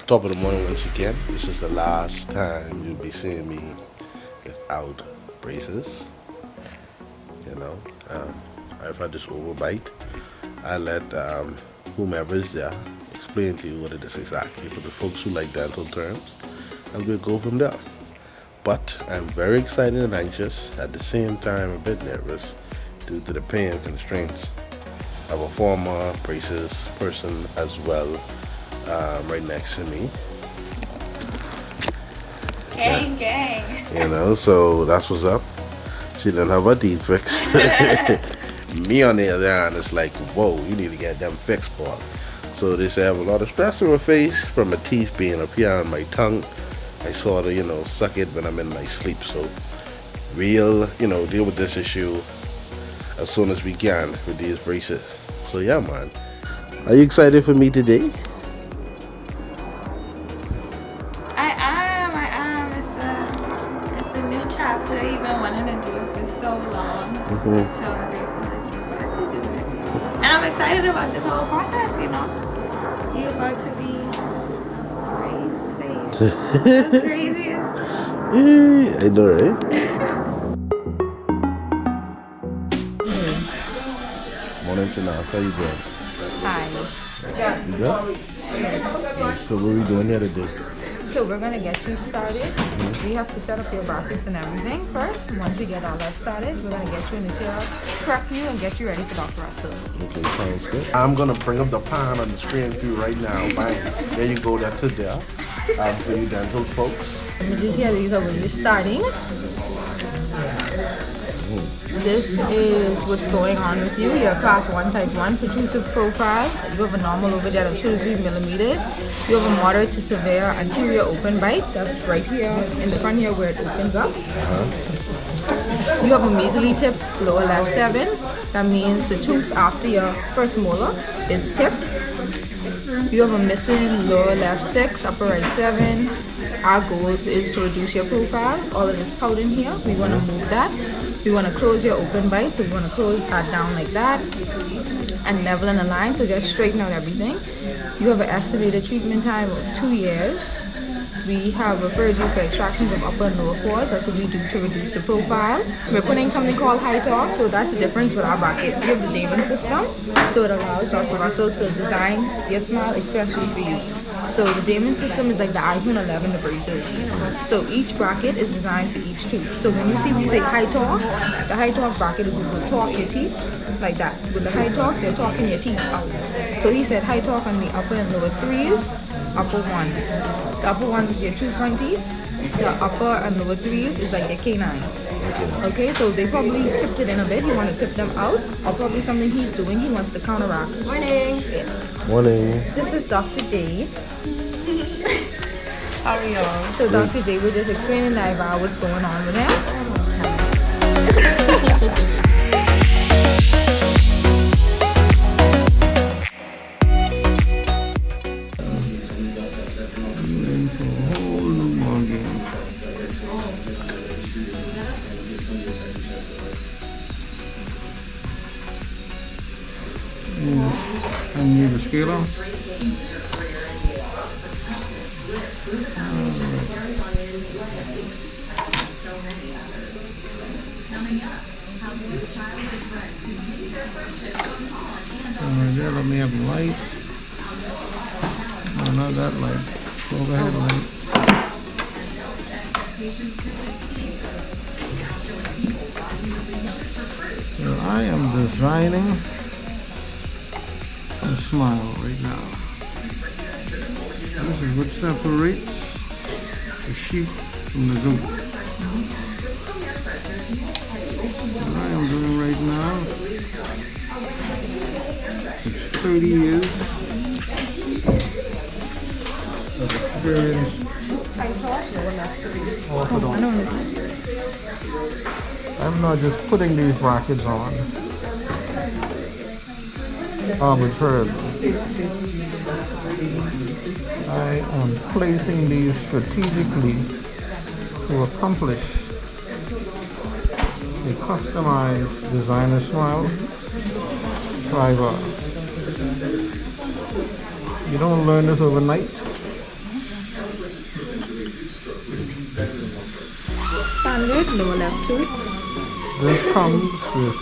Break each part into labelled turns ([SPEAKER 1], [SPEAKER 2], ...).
[SPEAKER 1] top of the morning once again. This is the last time you'll be seeing me without braces. You know, I've had this overbite. I let whomever is there explain to you what it is exactly for the folks who like dental terms, and we'll go from there. But I'm very excited and anxious, at the same time a bit nervous due to the pain constraints of a former braces person as well, right next to me.
[SPEAKER 2] Gang, gang.
[SPEAKER 1] You know, so that's what's up. She didn't have her teeth fixed. Me on the other hand, it's like, whoa, you need to get them fixed, boy. So they say I have a lot of stress on my face from my teeth being up here on my tongue. I sort of, suck it when I'm in my sleep. So we'll, deal with this issue as soon as we can with these braces. So yeah, man. Are you excited for me today?
[SPEAKER 2] I am. It's a new chapter. You've been wanting to do it for so long. So I'm grateful that you got to do it. And I'm excited about this whole process, You're about to be raised face. The craziest.
[SPEAKER 1] I know, right? Morning, Chanel. How you doing?
[SPEAKER 3] Hi.
[SPEAKER 1] You good? Yeah. So what are we doing here today?
[SPEAKER 3] So we're gonna get you started. We have to set up your brackets and everything first. Once we get all that started, we're gonna get you in the chair, prep you, and get you ready for Dr. Russell.
[SPEAKER 1] Okay, sounds good. I'm gonna bring up the pan on the screen for you right now. Bang. There you go. That's it there. For you dental folks.
[SPEAKER 3] Images here, these are when you're starting. This is what's going on with you. You're class 1 type 1 protrusive profile. You have a normal over there of 2 to 3 millimeters. You have a moderate to severe anterior open bite. That's right here in the front here where it opens up. You have a measly tip lower left 7. That means the tooth after your first molar is tipped. You have a missing lower left 6, upper right 7. Our goal is to reduce your profile. All of this powder in here, we want to move that. We want to close your open bite, so we want to close that down like that and level in a line, so just straighten out everything. You have an estimated treatment time of 2 years. We have referred you for extractions of upper and lower cords. That's what we do to reduce the profile. We're putting something called high torque, so that's the difference with our bracket. We have the Damon system, so it allows Dr. Russell to design your smile especially for you. So the Damon system is like the iPhone 11 to braces. So each bracket is designed for each tooth. So when you see we say high torque, the high torque bracket is going to torque your teeth like that. With the high torque, they're torquing your teeth out. So he said high torque on the upper and lower 3s, upper 1s. The upper 1s is your 2-point teeth. The upper and lower 3s is like your canines. Okay, so they probably tipped it in a bit. You want to tip them out, or probably something he's doing, he wants to counteract. Morning. Yeah.
[SPEAKER 1] Morning.
[SPEAKER 3] This is Dr. J.
[SPEAKER 2] How are y'all?
[SPEAKER 3] So Dr. J, we're just explaining that about what's going on with him.
[SPEAKER 4] I need a scaler. There, let me have the light. No, not that light. Overhead light. So I am designing a smile right now. This is what separates the sheep from the goat. What I am doing right now is 30 years of experience orthodontics. I'm not just putting these brackets on arbitrarily. I am placing these strategically to accomplish a customized designer smile driver. You don't learn this overnight.
[SPEAKER 3] standard, lower left tooth.
[SPEAKER 4] This comes with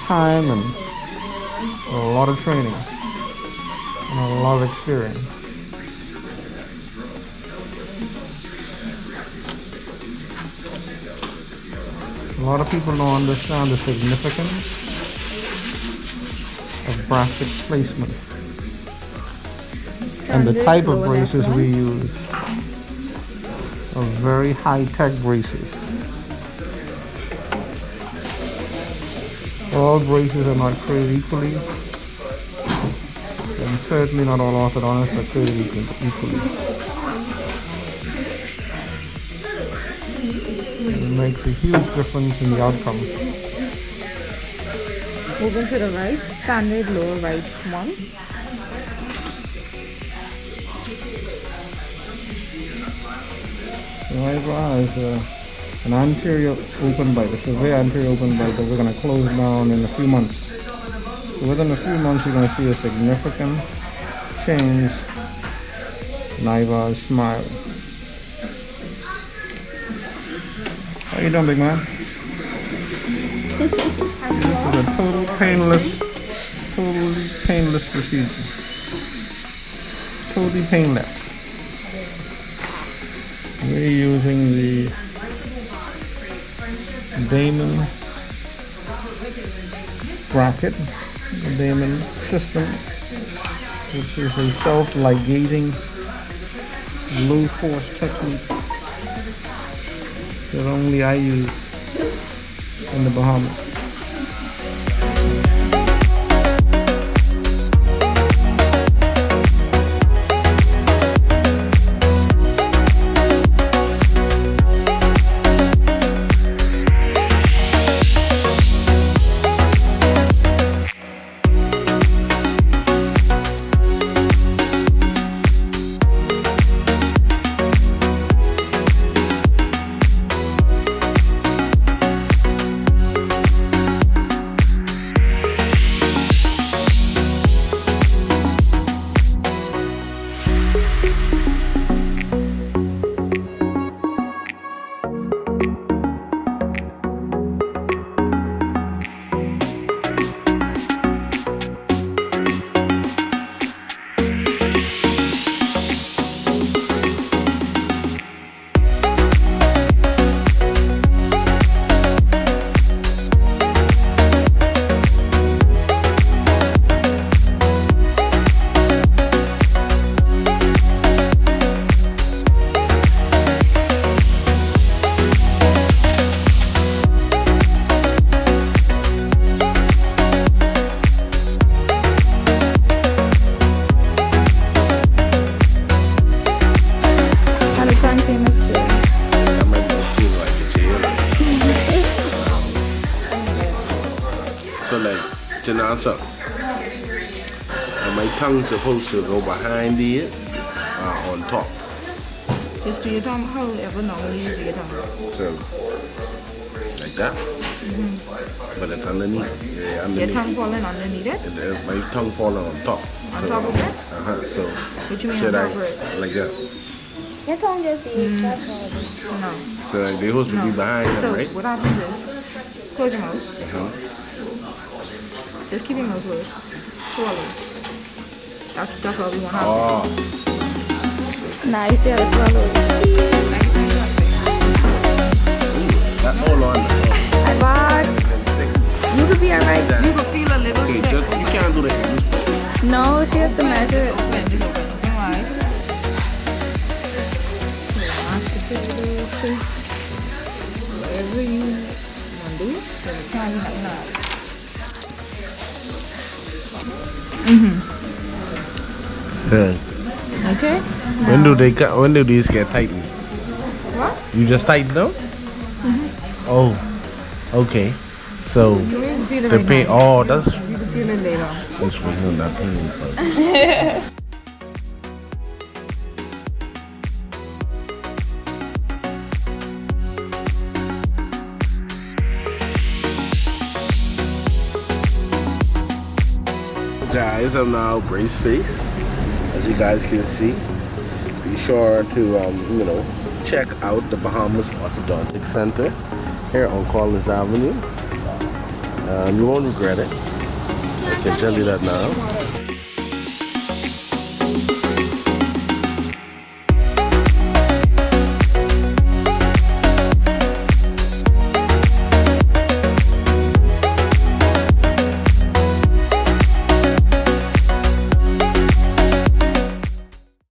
[SPEAKER 4] time and a lot of training and a lot of experience. A lot of people don't understand the significance of bracket placement and the type of braces we use are very high-tech braces. All braces are not created equally, and certainly not all orthodontists are created equally. It makes a huge difference in the outcome.
[SPEAKER 3] Moving to the right, standard lower right one.
[SPEAKER 4] The eyebrow is an anterior open bite, a severe anterior open bite that we're going to close down in a few months. So within a few months you're going to see a significant change in eyebrow's smile. How you doing, big man? This is a totally painless procedure. Totally painless. We're using the Damon bracket, the Damon system, which is a self-ligating low force technique that only I use in the Bahamas.
[SPEAKER 1] Janasa. And my tongue's supposed to go behind it, on top.
[SPEAKER 3] Just do your tongue however normally you do your tongue.
[SPEAKER 1] So, like that. But it's underneath. Yeah, underneath.
[SPEAKER 3] Your tongue falling underneath it?
[SPEAKER 1] My tongue falling on top.
[SPEAKER 3] On top of it?
[SPEAKER 1] So,
[SPEAKER 3] what you mean
[SPEAKER 1] should
[SPEAKER 3] on
[SPEAKER 1] I,
[SPEAKER 3] top of it?
[SPEAKER 1] like that?
[SPEAKER 5] Your tongue just be
[SPEAKER 3] No.
[SPEAKER 1] So they're supposed to be behind them, right?
[SPEAKER 3] So what happens is, close your mouth. Just keep your mouth closed. Swallow. That's all we want to happen.
[SPEAKER 1] Oh.
[SPEAKER 5] nice, yeah, swallow.
[SPEAKER 1] That hold on.
[SPEAKER 5] What? You could be alright.
[SPEAKER 3] You can feel a little
[SPEAKER 1] Okay,
[SPEAKER 3] stick.
[SPEAKER 1] you can't do that.
[SPEAKER 5] No, she has to measure it.
[SPEAKER 3] Alright. Whatever you want to do, then it's time you have not.
[SPEAKER 1] Yeah.
[SPEAKER 3] Okay.
[SPEAKER 1] When do these get tightened?
[SPEAKER 3] What?
[SPEAKER 1] You just tighten them? Oh, okay. So
[SPEAKER 3] You can feel it
[SPEAKER 1] the
[SPEAKER 3] right
[SPEAKER 1] pain.
[SPEAKER 3] now.
[SPEAKER 1] Oh, that's
[SPEAKER 3] You can feel it later.
[SPEAKER 1] this was not pain. Guys, I'm now brace face, as you guys can see. Be sure to check out the Bahamas Orthodontics Center here on Collins Avenue. You won't regret it. I can tell you that now.